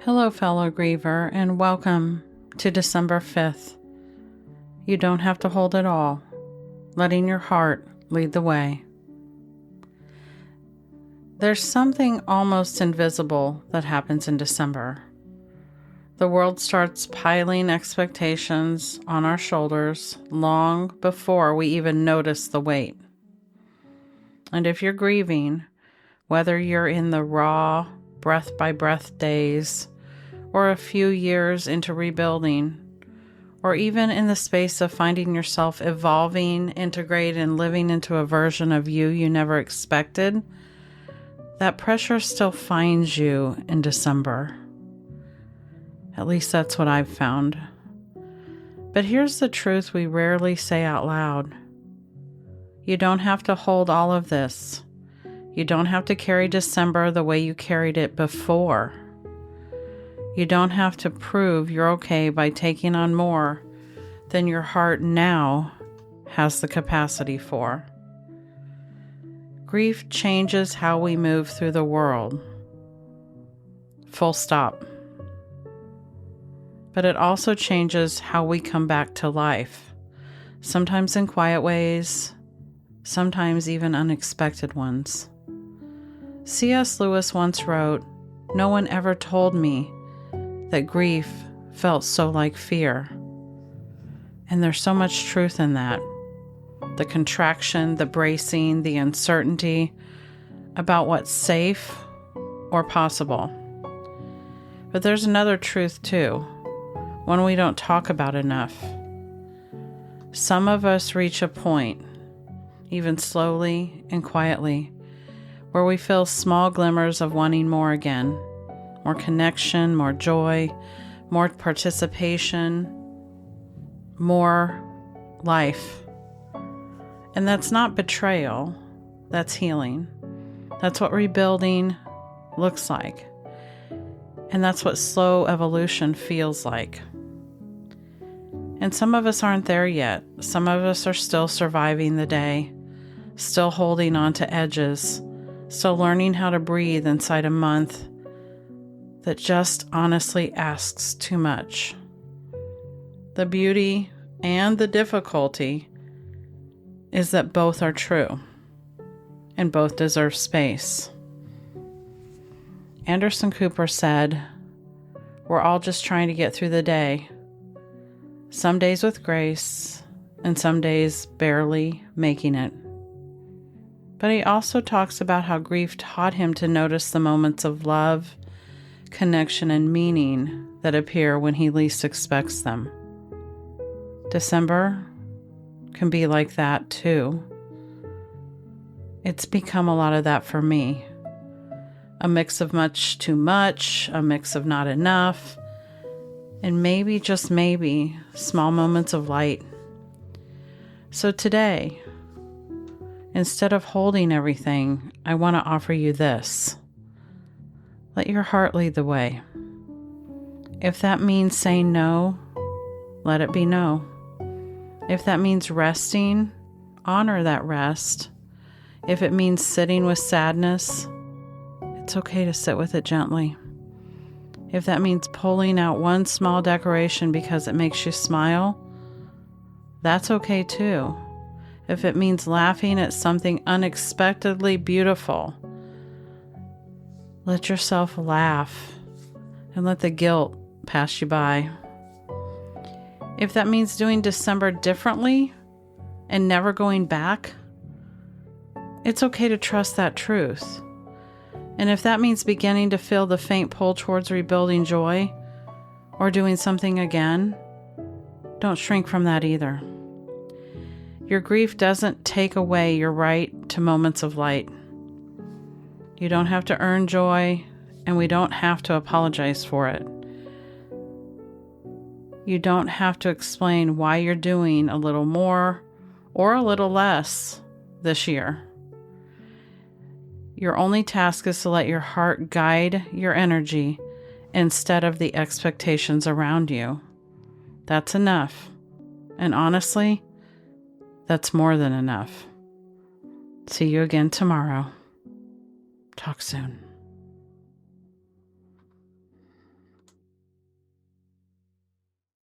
Hello, fellow Griever, and welcome to December 5th. You don't have to hold it all, letting your heart lead the way. There's something almost invisible that happens in December. The world starts piling expectations on our shoulders long before we even notice the weight. And if you're grieving, whether you're in the raw, breath-by-breath days, or a few years into rebuilding, or even in the space of finding yourself evolving, integrating, and living into a version of you never expected, that pressure still finds you in December. At least that's what I've found. But here's the truth we rarely say out loud. You don't have to hold all of this. You don't have to carry December the way you carried it before. You don't have to prove you're okay by taking on more than your heart now has the capacity for. Grief changes how we move through the world. Full stop. But it also changes how we come back to life, sometimes in quiet ways, sometimes even unexpected ones. C.S. Lewis once wrote, "No one ever told me that grief felt so like fear." And there's so much truth in that. The contraction, the bracing, the uncertainty about what's safe or possible. But there's another truth too, one we don't talk about enough. Some of us reach a point, even slowly and quietly, where we feel small glimmers of wanting more again. More connection, more joy, more participation, more life. And that's not betrayal, that's healing. That's what rebuilding looks like. And that's what slow evolution feels like. And some of us aren't there yet. Some of us are still surviving the day, still holding on to edges, still learning how to breathe inside a month that just honestly asks too much. The beauty and the difficulty is that both are true, and both deserve space. Anderson Cooper said, "We're all just trying to get through the day, some days with grace, and some days barely making it." But he also talks about how grief taught him to notice the moments of love, connection, and meaning that appear when he least expects them. December can be like that too. It's become a lot of that for me. A mix of much too much, a mix of not enough, and maybe, just maybe, small moments of light. So today, instead of holding everything, I want to offer you this. Let your heart lead the way. If that means saying no, let it be no. If that means resting, honor that rest. If it means sitting with sadness, it's okay to sit with it gently. If that means pulling out one small decoration because it makes you smile, that's okay too. If it means laughing at something unexpectedly beautiful, let yourself laugh and let the guilt pass you by. If that means doing December differently and never going back, it's okay to trust that truth. And if that means beginning to feel the faint pull towards rebuilding joy or doing something again, don't shrink from that either. Your grief doesn't take away your right to moments of light. You don't have to earn joy, and we don't have to apologize for it. You don't have to explain why you're doing a little more or a little less this year. Your only task is to let your heart guide your energy instead of the expectations around you. That's enough. And honestly, that's more than enough. See you again tomorrow. Talk soon.